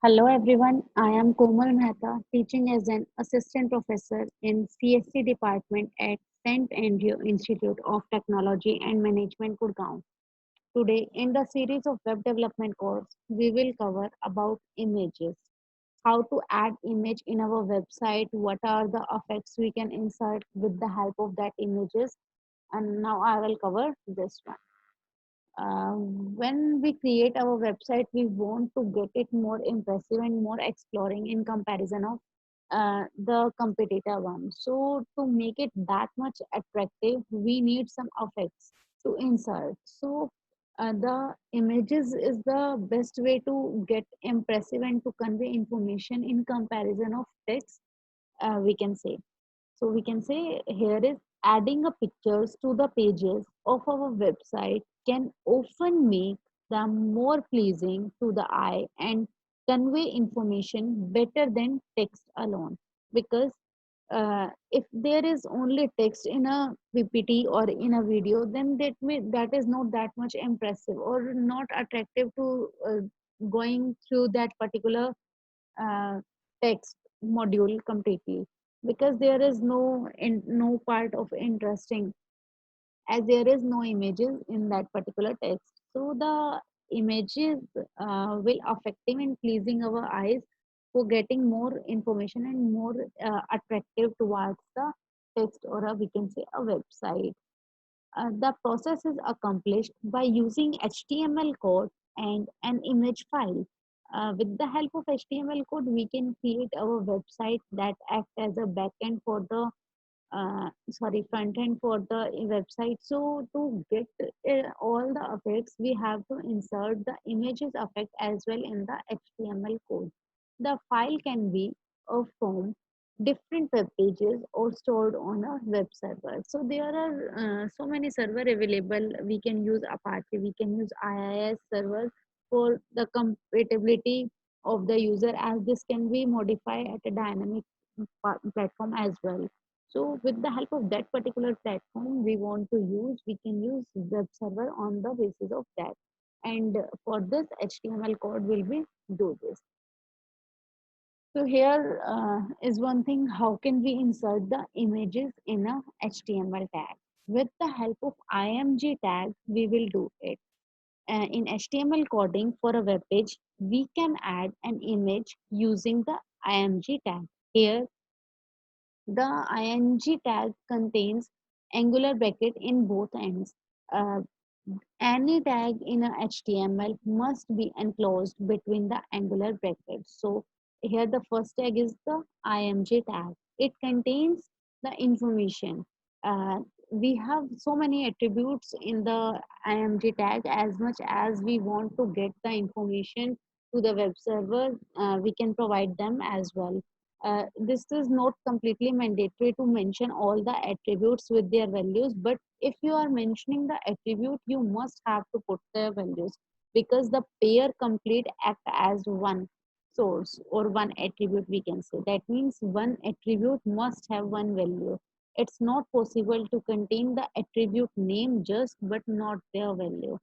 Hello everyone, I am Komal Mehta, teaching as an assistant professor in CSC department at St. Andrew Institute of Technology and Management, Gurgaon. Today, in the series of web development course, we will cover about images, how to add image in our website, what are the effects we can insert with the help of that images, and now I will cover this one. When we create our website, we want to get it more impressive and more exploring in comparison of the competitor one. So to make it that much attractive, we need some effects to insert. So the images is the best way to get impressive and to convey information in comparison of text, we can say. So we can say here is adding a pictures to the pages of our website can often make them more pleasing to the eye and convey information better than text alone. Because if there is only text in a PPT or in a video, then that is not that much impressive or not attractive to going through that particular uh, text module completely, because there is no part of interesting, as there is no images in that particular text. So the images will effective in pleasing our eyes for getting more information and more attractive towards the text, or we can say a website. The process is accomplished by using HTML code and an image file. With the help of HTML code, we can create our website that act as a backend for the front end for the website. So to get all the effects, we have to insert the images effect as well in the HTML code. The file can be of form different web pages or stored on a web server. So there are so many server available. We can use Apache, we can use IIS server for the compatibility of the user, as this can be modified at a dynamic platform as well. So with the help of that particular platform we want to use, we can use web server on the basis of that. And for this HTML code will be do this. So here is one thing, how can we insert the images in a HTML tag? With the help of IMG tag, we will do it. In HTML coding for a web page, we can add an image using the IMG tag. Here, the IMG tag contains angular bracket in both ends. Uh, any tag in a HTML must be enclosed between the angular brackets. So here the first tag is the IMG tag. It contains the information. Uh, we have so many attributes in the IMG tag. As much as we want to get the information to the web server, we can provide them as well. This is not completely mandatory to mention all the attributes with their values, but if you are mentioning the attribute, you must have to put their values, because the pair complete act as one source or one attribute, we can say. That means one attribute must have one value. It's not possible to contain the attribute name just but not their value.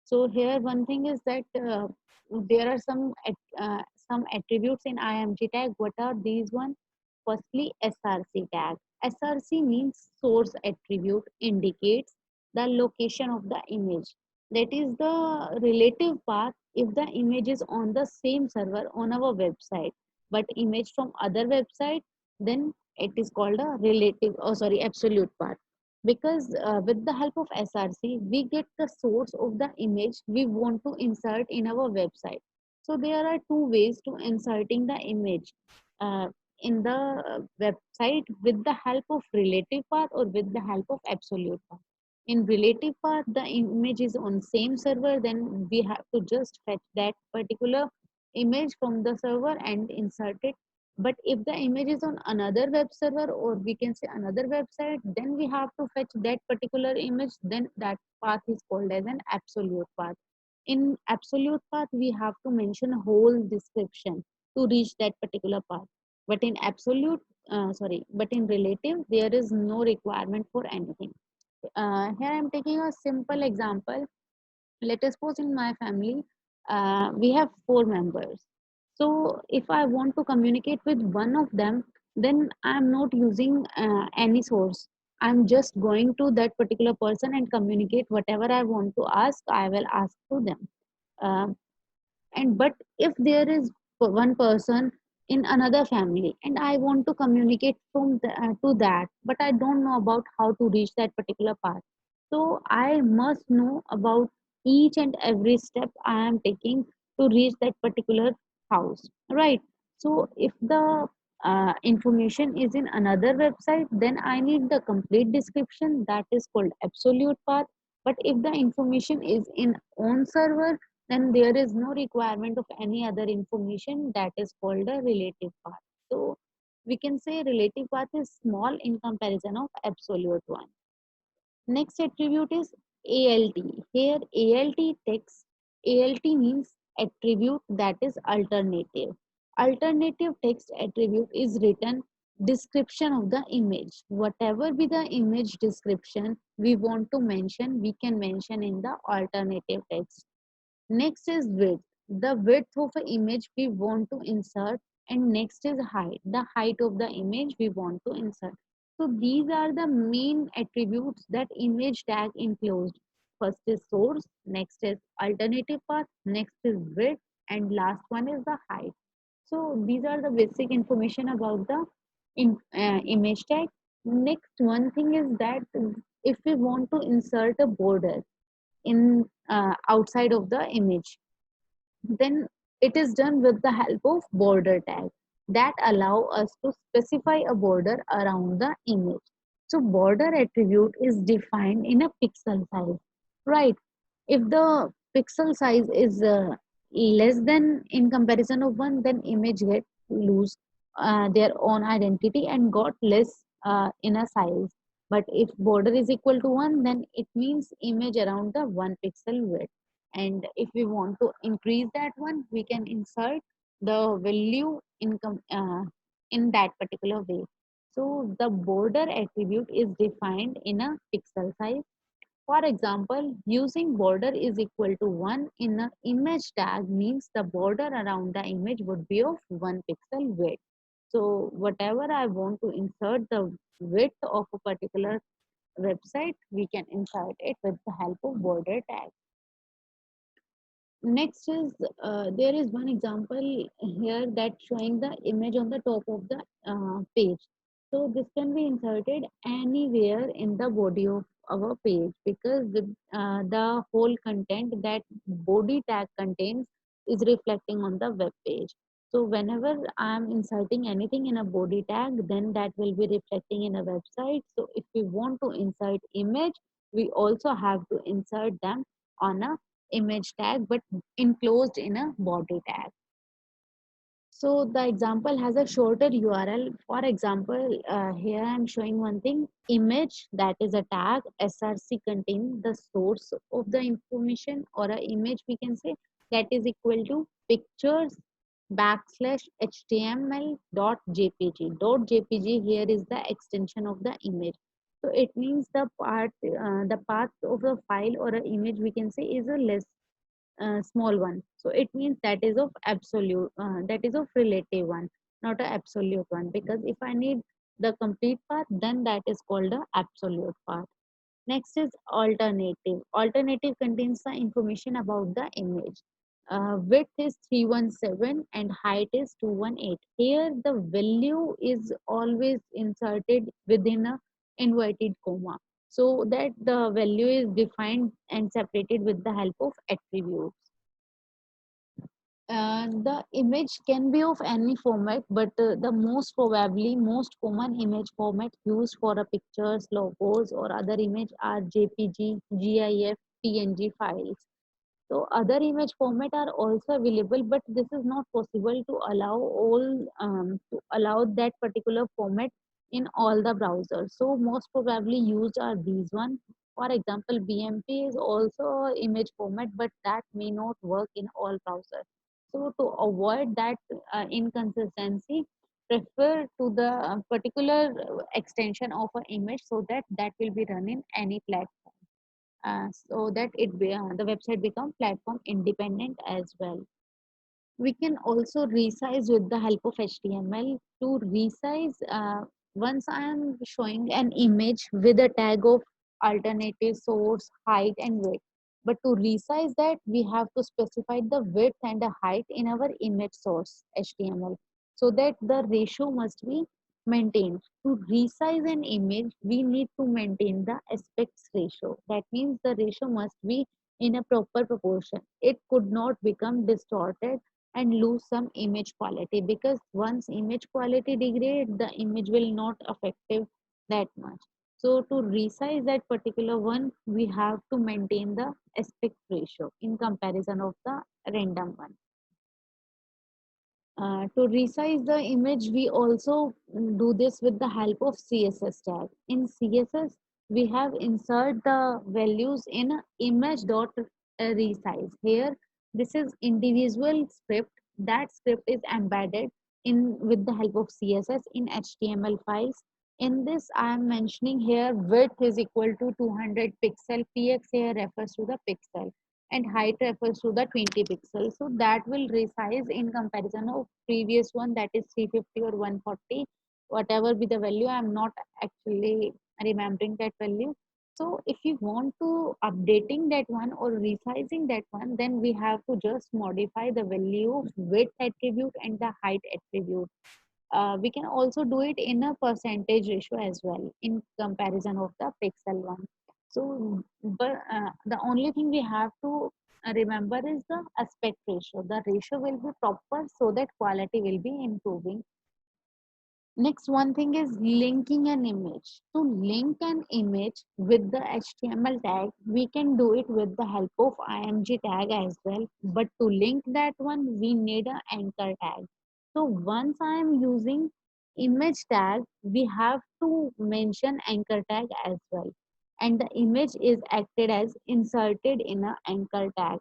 So here one thing is that there are some attributes in IMG tag. What are these one? Firstly, SRC tag. SRC means source attribute, indicates the location of the image. That is the relative path if the image is on the same server on our website, but image from other website, then it is called a relative, oh sorry, absolute path. Because with the help of SRC, we get the source of the image we want to insert in our website. So there are two ways to inserting the image in the website, with the help of relative path or with the help of absolute path. In relative path, the image is on same server, then we have to just fetch that particular image from the server and insert it. But if the image is on another web server, or we can say another website, then we have to fetch that particular image. Then that path is called as an absolute path. In absolute path, we have to mention a whole description to reach that particular path. But in but in relative, there is no requirement for anything. Here I'm taking a simple example. Let us suppose in my family, we have four members. So if I want to communicate with one of them, then I'm not using any source. I'm just going to that particular person and communicate whatever I want to ask. I will ask to them. Um, and but if there is one person in another family and I want to communicate to that, but I don't know about how to reach that particular path, so I must know about each and every step I am taking to reach that particular house, right? So if the information is in another website, then I need the complete description, that is called absolute path. But if the information is in own server, then there is no requirement of any other information, that is called a relative path. So we can say relative path is small in comparison of absolute one. Next attribute is ALT. Here ALT text, ALT means attribute, that is alternative. Alternative text attribute is written description of the image. Whatever be the image description we want to mention, we can mention in the alternative text. Next is width, the width of an image we want to insert, and next is height, the height of the image we want to insert. So these are the main attributes that image tag enclosed. First is source, next is alternative path, next is width, and last one is the height. So these are the basic information about the image tag. Next one thing is that if we want to insert a border in outside of the image, then it is done with the help of border tag that allow us to specify a border around the image. So border attribute is defined in a pixel size, right? If the pixel size is less than in comparison of one, then image get lose their own identity and got less in a size. But if border is equal to one, then it means image around the 1 pixel width. And if we want to increase that one, we can insert the value in that particular way. So the border attribute is defined in a pixel size. For example, using border is equal to 1 in an image tag means the border around the image would be of 1 pixel width. So whatever I want to insert the width of a particular website, we can insert it with the help of border tag. Next is there is one example here that showing the image on the top of the page. So this can be inserted anywhere in the body of our page because the whole content that body tag contains is reflecting on the web page. So whenever I'm inserting anything in a body tag, then that will be reflecting in a website. So if we want to insert image, we also have to insert them on a image tag but enclosed in a body tag. So the example has a shorter URL. For example, here I'm showing one thing, image, that is a tag, src contain the source of the information or a image we can say, that is equal to pictures backslash html dot jpg. Dot jpg here is the extension of the image. So it means the path of the file or a image we can say is a less small one. So it means that is of absolute, that is of relative one, not a absolute one. Because if I need the complete path, then that is called a absolute path. Next is alternative. Alternative contains the information about the image. Width is 317 and height is 218. Here the value is always inserted within a inverted comma, so that the value is defined and separated with the help of attributes. The image can be of any format, but the most common image format used for a pictures, logos, or other image are JPG, GIF, PNG files. So other image format are also available, but this is not possible to allow that particular format in all the browsers. So most probably used are these one. For example, BMP is also a image format, but that may not work in all browsers. So to avoid that inconsistency, prefer to the particular extension of an image so that that will be run in any platform, so that the website become platform independent as well. We can also resize with the help of HTML. To resize, once I am showing an image with a tag of alternative source, height, and weight. But to resize that, we have to specify the width and the height in our image source HTML, so that the ratio must be maintained. To resize an image, we need to maintain the aspects ratio. That means the ratio must be in a proper proportion. It could not become distorted and lose some image quality, because once image quality degrade, the image will not effective that much. So to resize that particular one, we have to maintain the aspect ratio in comparison of the random one. To resize the image, we also do this with the help of CSS tag. In CSS, we have insert the values in a image dot resize. Here, this is individual script. That script is embedded in with the help of CSS in HTML files. In this, I am mentioning here width is equal to 200 pixel. Px here refers to the pixel and height refers to the 20 pixels. So that will resize in comparison of previous one, that is 350 or 140, whatever be the value. I'm not actually remembering that value. So if you want to updating that one or resizing that one, then we have to just modify the value of width attribute and the height attribute. We can also do it in a percentage ratio as well in comparison of the pixel one. So but the only thing we have to remember is the aspect ratio. The ratio will be proper so that quality will be improving. Next one thing is linking an image. To link an image with the HTML tag, we can do it with the help of img tag as well. But to link that one, we need an anchor tag. So once I am using image tag, we have to mention anchor tag as well. And the image is acted as inserted in a anchor tag.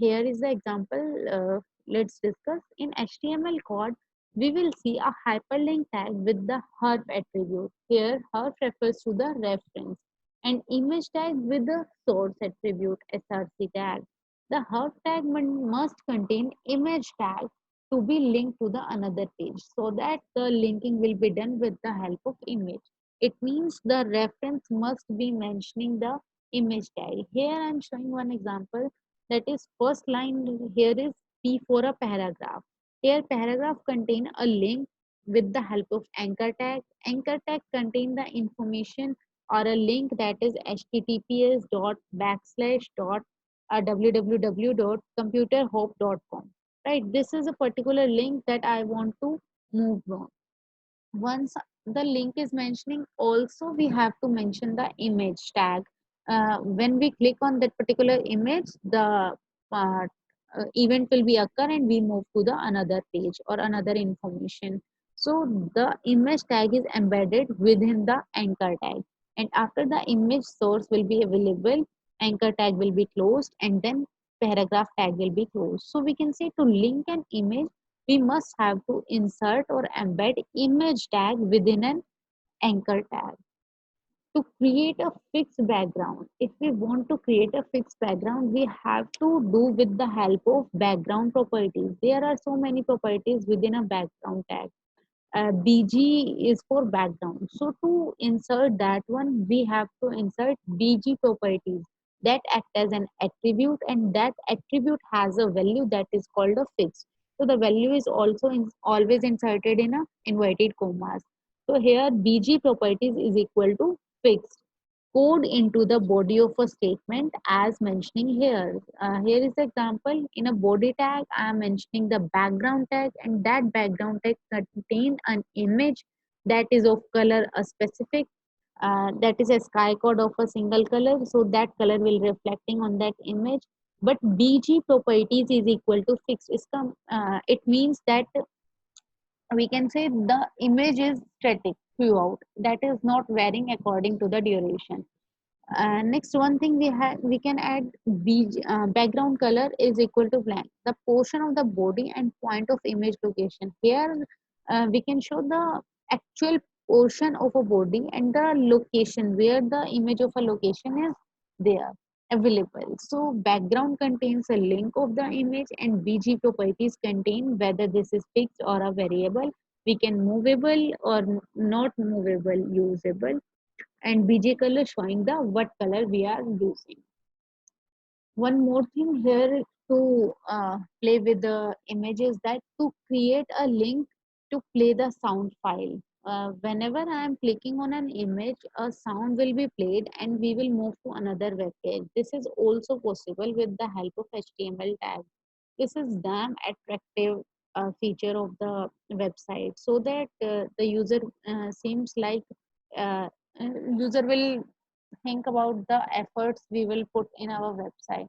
Here is the example. Let's discuss. In HTML code, we will see a hyperlink tag with the href attribute. Here, href refers to the reference, and image tag with the source attribute src tag. The href tag must contain image tag to be linked to the another page, so that the linking will be done with the help of image. It means the reference must be mentioning the image tag. Here I am showing one example, that is first line here is P for a paragraph. Here paragraph contain a link with the help of anchor tag. Anchor tag contain the information or a link, that is https dot backslash dot www.computerhope.com. Right, this is a particular link that I want to move on. Once the link is mentioning, also we have to mention the image tag. When we click on that particular image, the event will be occur and we move to the another page or another information. So the image tag is embedded within the anchor tag, and after the image source will be available, anchor tag will be closed, and then paragraph tag will be closed. So we can say to link an image, we must have to insert or embed image tag within an anchor tag. To create a fixed background, if we want to create a fixed background, we have to do with the help of background properties. There are so many properties within a background tag. BG is for background. So to insert that one, we have to insert BG properties that act as an attribute, and that attribute has a value that is called a fixed. So the value is also always inserted in a inverted commas. So here BG properties is equal to fixed. Code into the body of a statement as mentioning here. Here is the example. In a body tag, I am mentioning the background tag, and that background tag contain an image that is of color a specific, that is a sky code of a single color. So that color will reflecting on that image. But BG properties is equal to fixed. It means that we can say the image is static throughout. That is not varying according to the duration. Next one thing we can add background color is equal to blank. The portion of the body and point of image location. Here we can show the actual portion of a body and the location where the image of a location is there. available. So background contains a link of the image, and BG properties contain whether this is fixed or a variable. We can movable or not movable, usable, and BG color showing the what color we are using. One more thing here to play with the images, that to create a link to play the sound file. Whenever I am clicking on an image, a sound will be played and we will move to another web page. This is also possible with the help of HTML tag. This is damn attractive feature of the website, so that the user seems like uh, user will think about the efforts we will put in our website.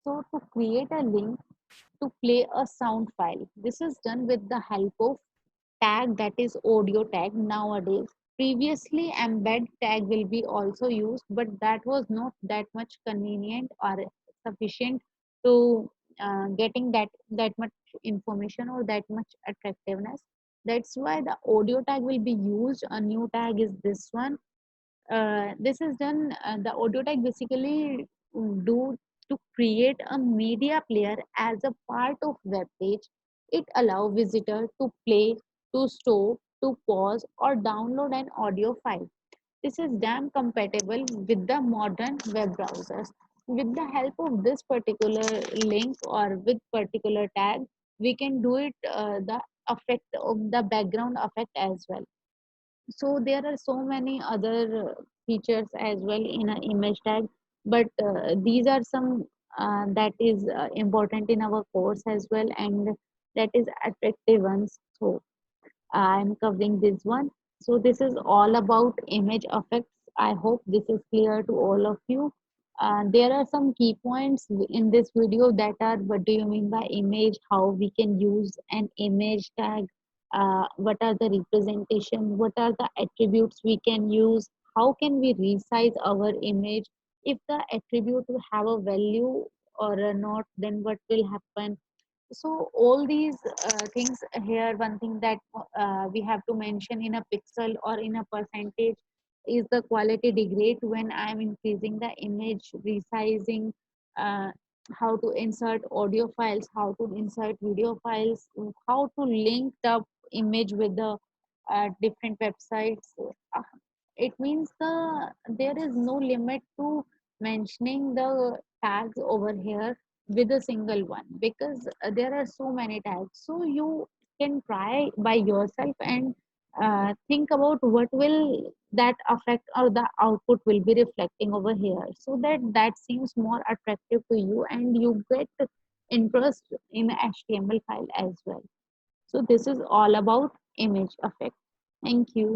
So to create a link to play a sound file, this is done with the help of tag, that is audio tag nowadays. Previously embed tag will be also used, but that was not that much convenient or sufficient to getting that much information or that much attractiveness. That's why the audio tag will be used. A new tag is this one. This is done, the audio tag basically do to create a media player as a part of web page. It allow visitor to play, to store, to pause or download an audio file. This is damn compatible with the modern web browsers. With the help of this particular link or with particular tag, we can do it, the effect of the background effect as well. So there are so many other features as well in an image tag, but these are some that is important in our course as well, and that is attractive ones. So I'm covering this one. So this is all about image effects. I hope this is clear to all of you. There are some key points in this video, that are what do you mean by image, how we can use an image tag, what are the representation, what are the attributes we can use, how can we resize our image, if the attribute will have a value or not, then what will happen. So all these things here, one thing that we have to mention in a pixel or in a percentage is the quality degrade when I am increasing the image resizing, uh, how to insert audio files, how to insert video files, how to link the image with the different websites. uh, it means there is no limit to mentioning the tags over here with a single one, because there are so many tags. So you can try by yourself and think about what will that affect or the output will be reflecting over here, so that that seems more attractive to you and you get interest in the HTML file as well. So this is all about image effect. Thank you.